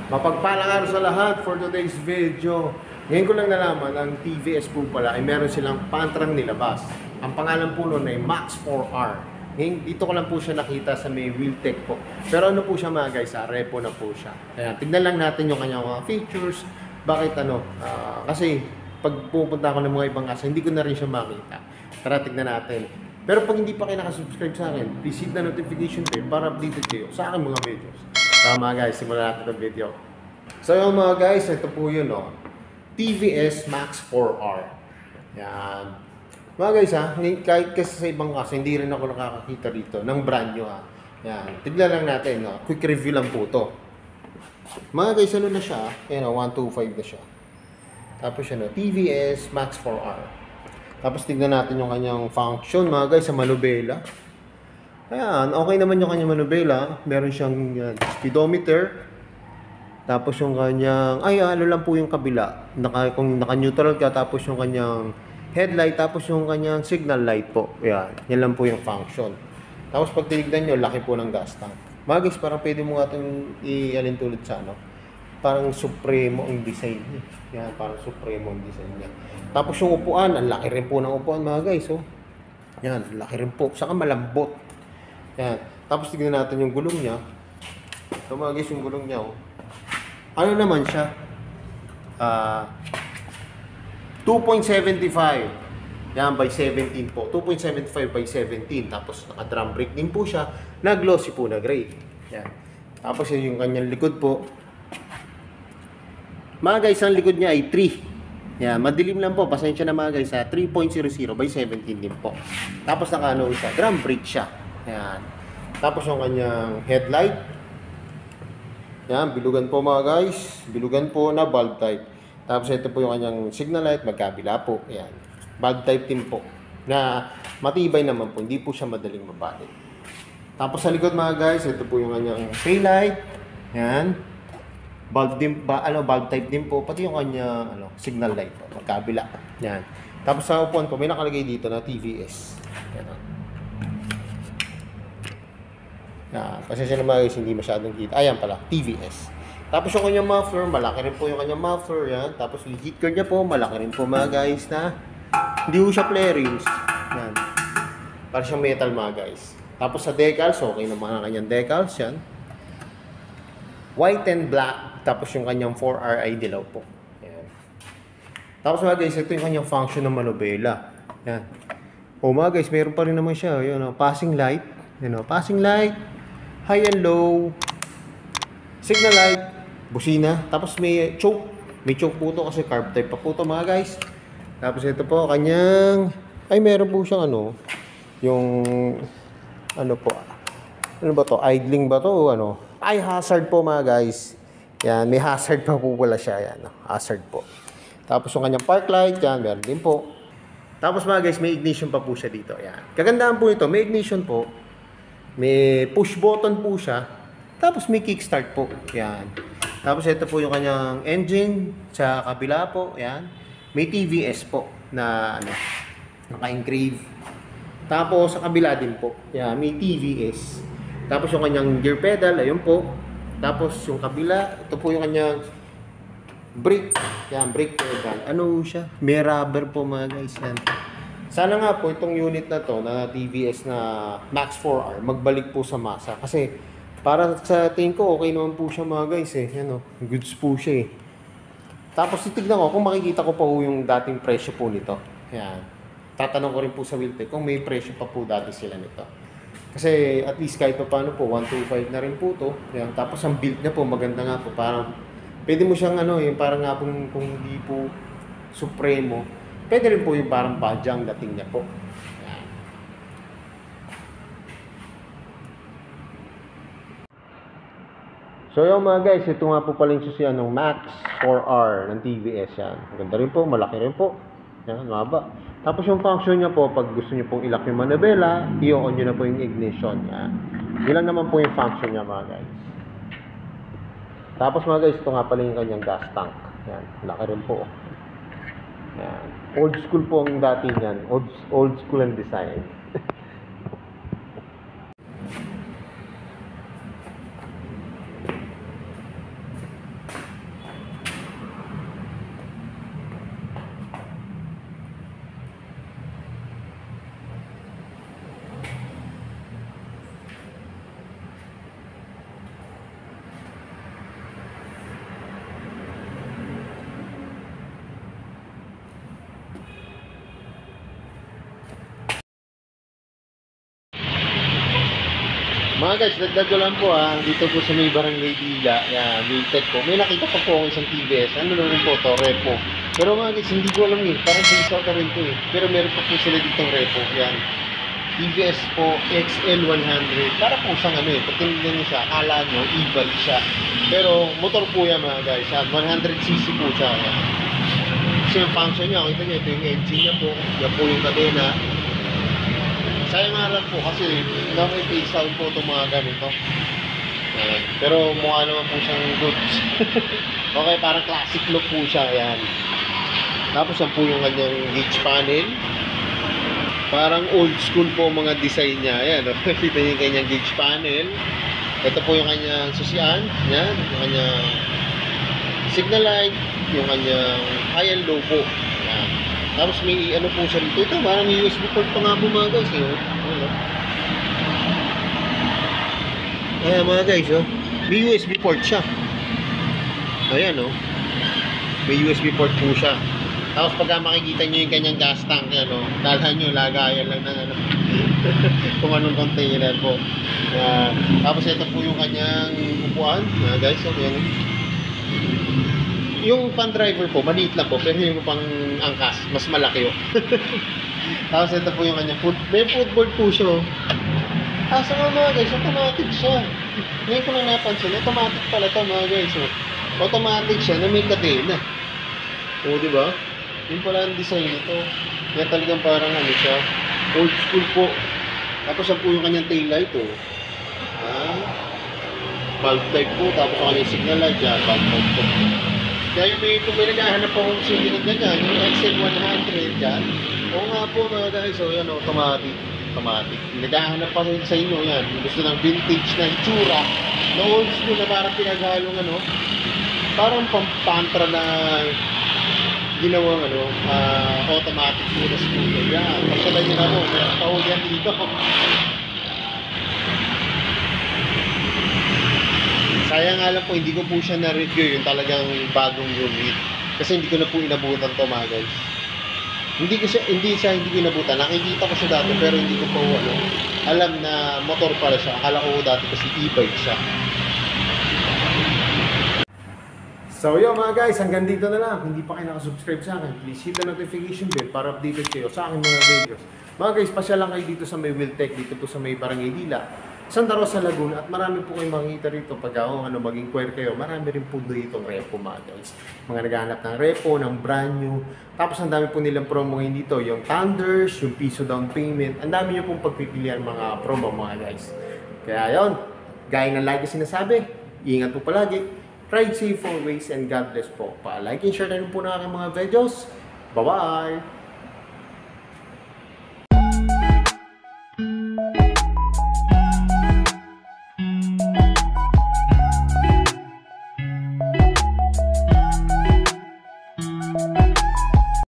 Mapagpalang araw sa lahat for today's video. Ngayon ko lang nalaman, ang TVS po pala ay meron silang pantrang nilabas. Ang pangalan po nun ay Max 4R. Ngayon, dito ko lang po siya nakita sa may Wheeltech po. Pero ano po siya mga guys, repo na po siya. Kaya tignan lang natin yung kanyang mga features. Bakit ano? Kasi pag pupunta ako ng mga ibang asa, hindi ko na rin siya makita. Tara, tignan natin. Pero pag hindi pa kayo nakasubscribe sa akin, please hit the notification bell para updated kayo sa aking mga videos. Tama guys, simulan natin itong video. So yung mga guys, ito po yun TVS Max 4R. Yan. Mga guys kahit kasi sa ibang kaso, hindi rin ako nakakakita dito ng brand nyo Yan. Tignan lang natin, quick review lang po to. Mga guys, ano na siya? Yan 125 na siya. Tapos yan TVS Max 4R. Tapos tignan natin yung kanyang function mga guys sa manubela. Ayan, okay naman yung kanyang manubela. Meron siyang speedometer. Tapos yung kanyang, ano lang po yung kabila. Kung naka-neutral ka, tapos yung kanyang headlight, tapos yung kanyang signal light po. Ayan, yan lang po yung function. Tapos pag tinignan nyo, laki po ng gas tank. Mga guys, parang pwede mo nga itong i-alin tulad sa parang Supremo ang design niya. Yan, parang Supremo ang design niya. Tapos yung upuan, ang laki rin po ng upuan mga guys. Yan, laki rin po. Saka malambot. Yan. Tapos tignan natin yung gulong niya. Ito mga guys, yung gulong niya. Ano naman siya? 2.75. Yan, by 17 po. 2.75 by 17. Tapos naka-drum brake din po siya. Na glossy po na gray. Yan. Tapos yun yung kanyang likod po. Mga guys, ang likod niya ay 3. Yan, madilim lang po. Pasensya na mga guys 3.00 by 17 din po. Tapos naka siya. Drum brake siya. Yan. Tapos yung kanyang headlight. Yan, bilugan po mga guys. Bilugan po na bulb type. Tapos ito po yung kanyang signal light, magkabila po. Yan. Bulb type din po. Na matibay naman po. Hindi po siya madaling mabalik. Tapos sa likod mga guys, ito po yung kanyang tail light. Yan. Bulb din bulb type din po. Pati yung kanyang signal light po. Magkabila. Yan. Tapos sa upuan po, may nakalagay dito na TVS. Yan. Pasensya na mga guys, hindi masyadong kita. Ayan pala, TVS. Tapos yung kanyang muffler, malaki rin po yung kanyang muffler. Yan. Tapos yung heat guard niya po, malaki rin po mga guys na hindi po siya flarings. Yan. Para siyang metal mga guys. Tapos sa decals, okay naman ang kanyang decals. Yan. White and black. Tapos yung kanyang 4R ay dilaw po. Yan. Tapos mga guys, ito yung kanyang function ng manubela. Yan. Mga guys, meron pa rin naman siya. Yan, passing light. Passing light. High and low. Signal light. Busina. Tapos may choke. May choke po ito kasi carb type pa po ito mga guys. Tapos ito po kanyang meron po siyang yung po. Ano ba to? Idling ba to o hazard po mga guys. Yan, may hazard pa po pala siya. Yan, hazard po. Tapos yung kanyang park light, yan, meron din po. Tapos mga guys, may ignition pa po siya dito. Yan. Kagandahan po ito, may ignition po. May push button po siya. Tapos may kickstart po. Yan. Tapos ito po yung kanyang engine sa kabila po. Yan. May TVS po na naka-engrave. Tapos sa kabila din po. Yan, may TVS. Tapos yung kanyang gear pedal, ayun po. Tapos yung kabila, ito po yung kanyang brake. Yan, brake pedal. Ano siya? May rubber po mga guys. Yan. Sana nga po itong unit na to na TVS na Max 4R magbalik po sa masa. Kasi para sa tingin ko okay naman po siya mga guys goods po siya Tapos titignan ko kung makikita ko pa po yung dating presyo po nito. Yan. Tatanong ko rin po sa Wheeltech kung may presyo pa po dati sila nito. Kasi at least kahit pa paano po 125 na rin po to. Yan. Tapos ang build niya po maganda nga po. Parang pwede mo siyang yung parang nga kung hindi po Supremo. Pwede rin po yung parang badyang dating niya po. Yan. So yung mga guys, ito nga po pala yung susiyan ng Max 4R ng TVS yan. Maganda rin po, malaki rin po. Yan, maba. Tapos yung function niya po, pag gusto niyo pong ilak yung manubela, i-on nyo na po yung ignition. Yan. Yun lang naman po yung function niya mga guys. Tapos mga guys, ito nga pala yung kanyang gas tank. Yan, laki rin po. Yan. Old school po ang dati niyan. Old school ang design. Mga guys, dagdag ko lang po dito po sa may Barangay Dila, yan, Miltec po. May nakita pa po ako isang TVS, ano na rin po to, repo. Pero mga guys, hindi ko alam parang sa rin to Pero meron pa po sila ditong repo, yan. TVS po XL100, para po siyang pag tinignan niyo siya, akala nyo, e-bike siya. Pero motor po yan mga guys, 100cc po siya. Yan. So yung function niya, kita niyo, ito yung engine niya po, yan po yung kadena. Sayang nga lang po kasi na-face out po itong mga ganito. Pero mukha naman po siyang goods. Okay, parang classic look po siya. Ayan. Tapos yan po yung kanyang gauge panel. Parang old school po mga design niya. Ayan, kita niyo yung kanyang gauge panel. Ito po yung kanyang susian. Ayan, yung kanyang signal light. Yung kanyang high and low po. Ayan. Tapos may po siya dito. Ito, parang may USB port pa nga po mga guys. Ayan mga guys, may USB port siya. Ayan, may USB port po siya. Tapos pagka makikita nyo yung kanyang gas tank, dalahan nyo, lagayan lang ng kung anong container po. Tapos ito po yung kanyang upuan, mga guys. Yung pan driver po, maliit lang po, pero yung pang angkas, mas malaki Tapos ito po yung kanya may footboard po siya. Sa mga guys, automatic siya. Ngayon ko lang napansin, automatic pala ito mga guys. Automatic siya na may kadena. Diba? Yun pala ang design nito. Kaya talagang parang siya, old school po. Tapos yan po yung kanyang tail light bulb type po, tapos ang kanyang signal light dyan, bulb type po. Kaya kung may naghahanap po kung sige ng ganyan, yung XL100 dyan, oo nga po mga guys, yan automatic. Naghahanap pa rin sa inyo yan. Gusto ng vintage na itsura, na old school na parang pinaghalong parang pampantra na ginawang automatic po na scooter. Yan, pasyalan nyo na po, meron pa ho yan dito. Sayang nga lang po, hindi ko po siya na-review yung talagang bagong unit. Kasi hindi ko na po inabutan to mga guys. Hindi ko inabutan. Nakikita ko siya dati pero hindi ko po alam na motor pala siya. Akala ko dati kasi e-bike siya. So yun mga guys, hanggang dito na lang. Hindi pa kayo nakasubscribe sa akin, please hit the notification bell para updated kayo sa aking mga videos. Mga guys, pasya lang kayo dito sa may Miltec, dito po sa may Barangay Dila, Santa Rosa, Laguna, at marami po kayong makikita rito pag maging query kayo. Marami rin po dito repo mga guys. Mga naghahanap ng repo, ng brand new. Tapos ang dami po nilang promo ngayon dito. Yung Thunders, yung piso down payment. Ang dami nyo pong pagpipilian mga promo mga guys. Kaya yon, gaya ng lagi sinasabi, ingat po palagi. Ride safe always and God bless po. Pa-like and share na rin po ng aking mga videos. Bye-bye!